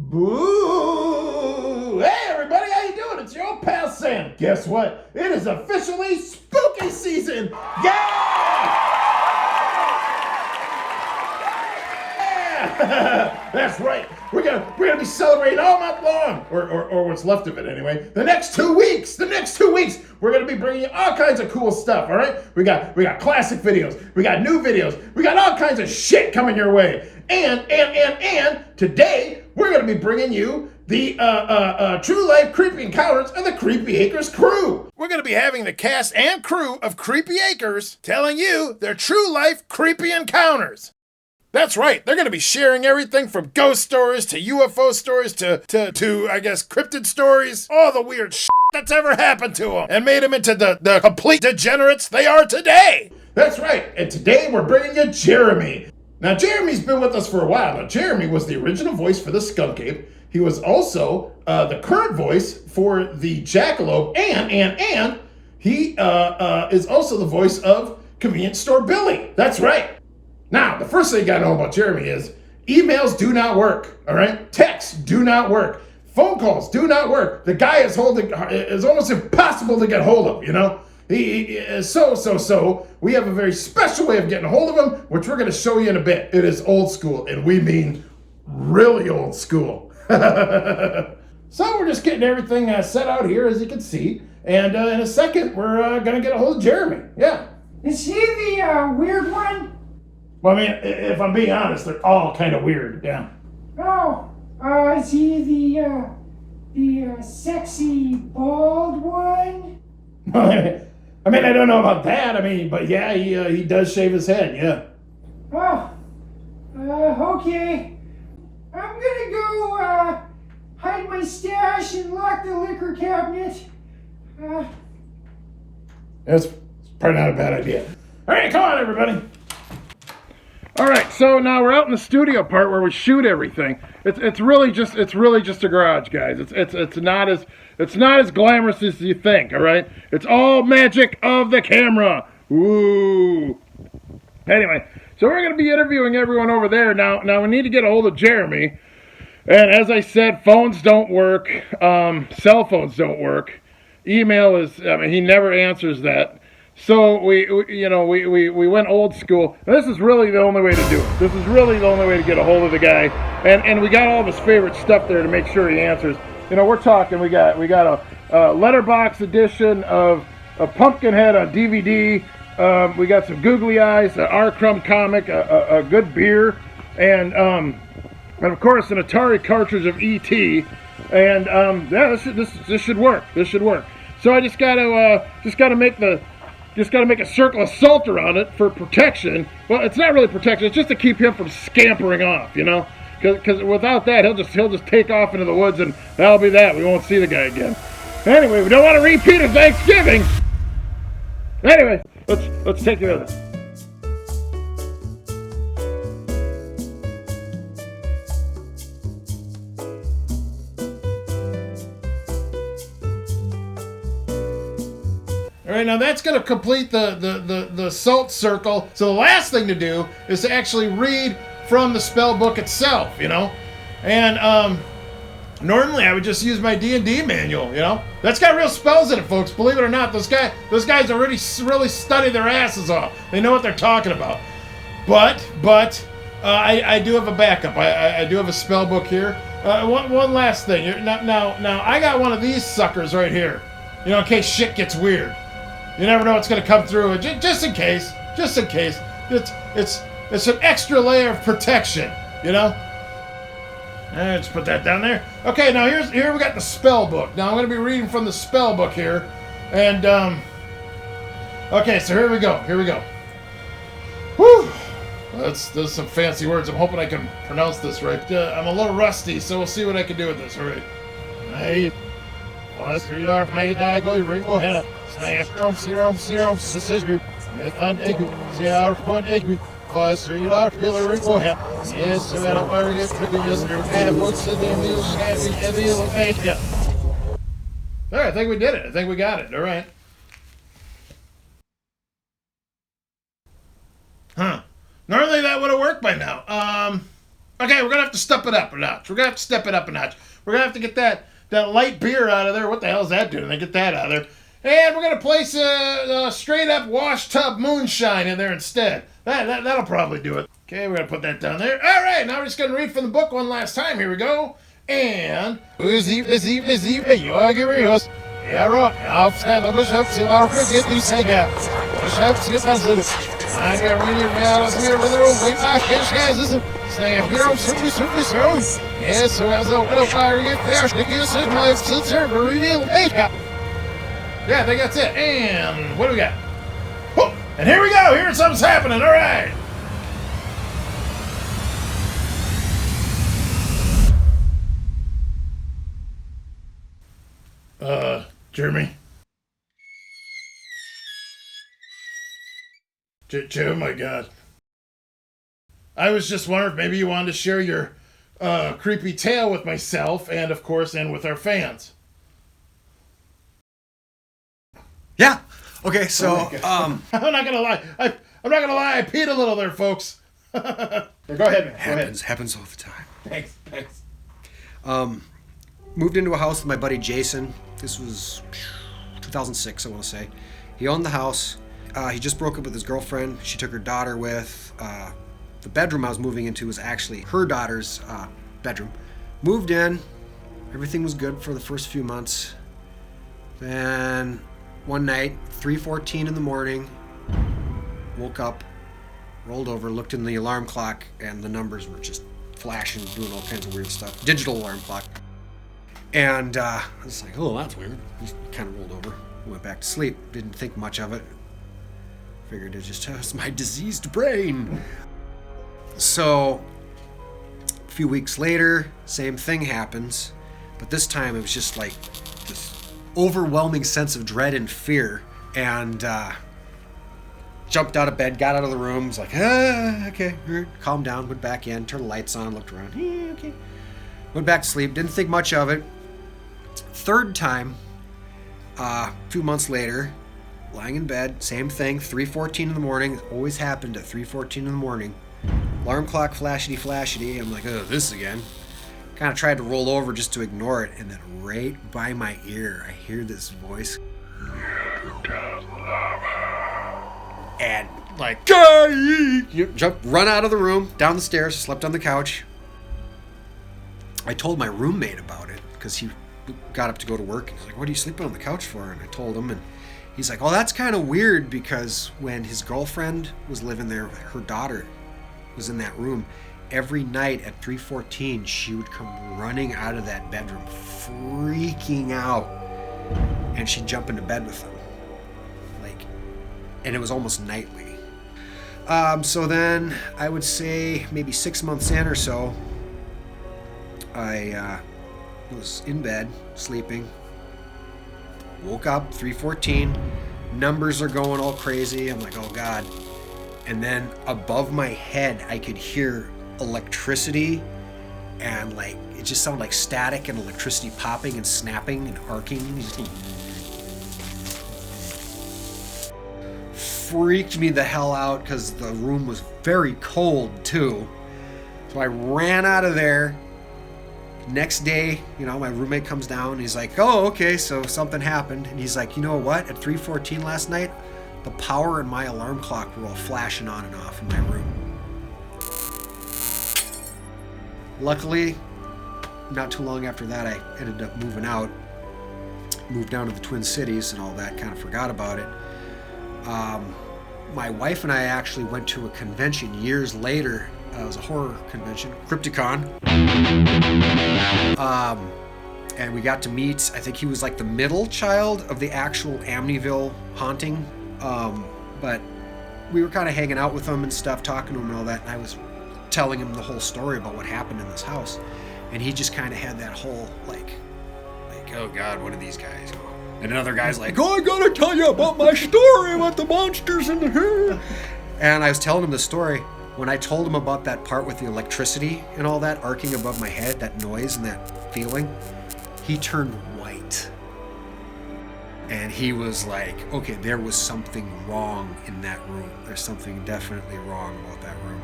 Boo! Hey everybody, how you doing? It's your old pal Sam. Guess what? It is officially spooky season. Yeah! That's right. We're gonna be celebrating all month long, or what's left of it anyway. The next 2 weeks, we're gonna be bringing you all kinds of cool stuff. All right, we got classic videos, we got new videos, we got all kinds of shit coming your way. And today we're gonna be bringing you the true life creepy encounters of the Creepy Acres crew. We're gonna be having the cast and crew of Creepy Acres telling you their true life creepy encounters. That's right, they're going to be sharing everything from ghost stories to UFO stories to I guess, cryptid stories. All the weird shit that's ever happened to them and made them into the complete degenerates they are today. That's right, and today we're bringing you Jeremy. Now, Jeremy's been with us for a while. Now, Jeremy was the original voice for the skunk ape. He was also the current voice for the jackalope, and he is also the voice of Convenience Store Billy. That's right. Now, the first thing you gotta know about Jeremy is emails do not work, all right? Texts do not work. Phone calls do not work. The guy is almost impossible to get hold of, you know? He is so. We have a very special way of getting a hold of him, which we're gonna show you in a bit. It is old school, and we mean really old school. So we're just getting everything set out here, as you can see. And in a second, we're gonna get a hold of Jeremy, yeah. Is he the weird one? Well, I mean, if I'm being honest, they're all kind of weird, yeah. Oh, is he the sexy bald one? I mean, I don't know about that. I mean, but yeah, he does shave his head, yeah. Oh, okay. I'm gonna go hide my stash and lock the liquor cabinet. That's probably not a bad idea. All right, come on, everybody. All right, so now we're out in the studio part where we shoot everything. It's really just a garage, guys. It's not as glamorous as you think. All right, it's all magic of the camera. Ooh. Anyway, so we're gonna be interviewing everyone over there now. Now we need to get a hold of Jeremy, and as I said, phones don't work. Cell phones don't work. Email is, I mean, he never answers that. So we went old school. And this is really the only way to do it. This is really the only way to get a hold of the guy. And we got all of his favorite stuff there to make sure he answers. You know, we're talking, we got a letterbox edition of Pumpkinhead on DVD. We got some googly eyes, an R. Crumb comic, a good beer, and of course an Atari cartridge of E.T. And yeah, this should work. This should work. So I just gotta make a circle of salt around it for protection. Well, it's not really protection. It's just to keep him from scampering off, you know? Because without that, he'll just take off into the woods, and that'll be that. We won't see the guy again. Anyway, we don't want to repeat of Thanksgiving. Anyway, let's take care of this. All right, now that's going to complete the salt circle. So the last thing to do is to actually read from the spell book itself, you know? And normally I would just use my D&D manual, you know? That's got real spells in it, folks. Believe it or not, those guys already really studied their asses off. They know what they're talking about. But I do have a backup. I do have a spell book here. One last thing. Now I got one of these suckers right here. You know, in case shit gets weird. You never know what's going to come through. Just in case. It's an extra layer of protection, you know? Let's put that down there. Okay, now here we got the spell book. Now I'm going to be reading from the spell book here. And, okay, so here we go. Whew. Those some fancy words. I'm hoping I can pronounce this right. I'm a little rusty, so we'll see what I can do with this. All right. Hey. All right, I think we did it. I think we got it. All right. Huh. Normally that would have worked by now. Okay, we're gonna have to step it up a notch. We're gonna have to step it up a notch. We're gonna have to get that light beer out of there. What the hell is that doing? They get that out of there. And we're gonna place a straight up wash tub moonshine in there instead. That'll probably do it. Okay, we're gonna put that down there. All right, now we're just gonna read from the book one last time. Here we go. And you are curious. Yeah, right. I'll stand up the shop till I forget you say that. The shop's get my I got really mad here with the room. We back guys. Say here I'm super strong. Yes, so as a little fire get there, stick you sit my sister reveal. Hey, yeah, I think that's it. And what do we got? Whoop. And here we go. Here's something's happening. All right. Jeremy. Oh my God. I was just wondering if maybe you wanted to share your creepy tale with myself and, of course, and with our fans. Yeah. Okay, so, I'm not gonna lie. I'm not gonna lie. I peed a little there, folks. Go ahead, man. Happens all the time. Thanks. Moved into a house with my buddy Jason. This was 2006, I want to say. He owned the house. He just broke up with his girlfriend. She took her daughter with. The bedroom I was moving into was actually her daughter's bedroom. Moved in. Everything was good for the first few months. Then one night, 3:14 in the morning, woke up, rolled over, looked in the alarm clock, and the numbers were just flashing, doing all kinds of weird stuff. Digital alarm clock. And I was like, oh, that's weird. Just kind of rolled over, went back to sleep. Didn't think much of it. Figured it just was my diseased brain. So, a few weeks later, same thing happens. But this time it was just like this overwhelming sense of dread and fear. And jumped out of bed, got out of the room, was like, okay, calmed down, went back in, turned the lights on, looked around, okay. Went back to sleep, didn't think much of it. Third time, a few months later, lying in bed, same thing, 3:14 in the morning. It always happened at 3:14 in the morning. Alarm clock, flashity. I'm like, oh, this again. Kind of tried to roll over just to ignore it, and then right by my ear, I hear this voice. And like, run out of the room, down the stairs, slept on the couch. I told my roommate about it because he got up to go to work. He's like, what are you sleeping on the couch for? And I told him, and he's like, oh, that's kind of weird because when his girlfriend was living there, her daughter was in that room. Every night at 3:14, she would come running out of that bedroom, freaking out, and she'd jump into bed with him. And it was almost nightly. So then I would say maybe 6 months in or so, I was in bed, sleeping, woke up, 3:14, numbers are going all crazy. I'm like, oh God. And then above my head, I could hear electricity and like, it just sounded like static and electricity popping and snapping and arcing. Freaked me the hell out because the room was very cold too. So I ran out of there. Next day, my roommate comes down. He's like, oh, okay, so something happened. And he's like, you know what? At 3:14 last night, the power in my alarm clock were all flashing on and off in my room. Luckily, not too long after that, I ended up moving out. Moved down to the Twin Cities and all that, kind of forgot about it. My wife and I actually went to a convention years later. It was a horror convention, Crypticon. And we got to meet, I think he was like the middle child of the actual Amityville haunting. But we were kind of hanging out with him and stuff, talking to him and all that. And I was telling him the whole story about what happened in this house. And he just kind of had that whole like, oh God, what are these guys? And another guy's like, oh, I gotta tell you about my story about the monsters in the hair. And I was telling him the story. When I told him about that part with the electricity and all that arcing above my head, that noise and that feeling, he turned white. And he was like, okay, there was something wrong in that room. There's something definitely wrong about that room.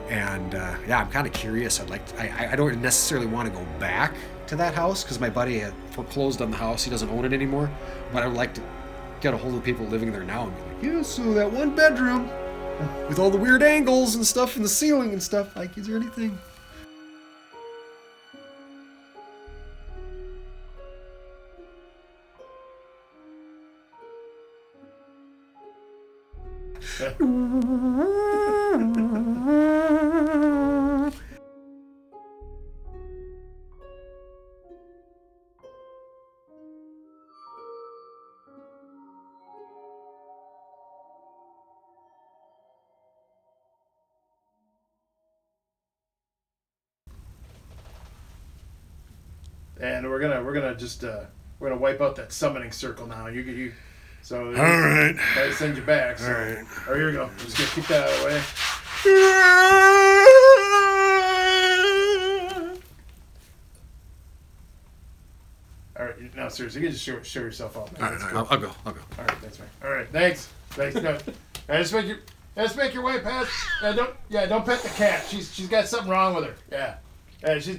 And yeah, I'm kind of curious. I don't necessarily want to go back to that house because my buddy had foreclosed on the house. He doesn't own it anymore. But I would like to get a hold of people living there now and be like, yeah, so that one bedroom with all the weird angles and stuff in the ceiling and stuff, like, is there anything? And we're gonna just we're gonna wipe out that summoning circle now. You so All right. I send you back. So. All right. Oh, here we go. I'm just gonna keep that out of the way. All right, now seriously, you can just show yourself off, man. All right, cool. I'll go. All right, thanks, man. All right, thanks. No, just make your way past. Don't pet the cat. She's got something wrong with her. She's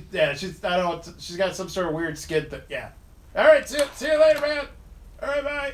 I don't know. She's got some sort of weird skin. Yeah. All right, see you later, man. All right, bye.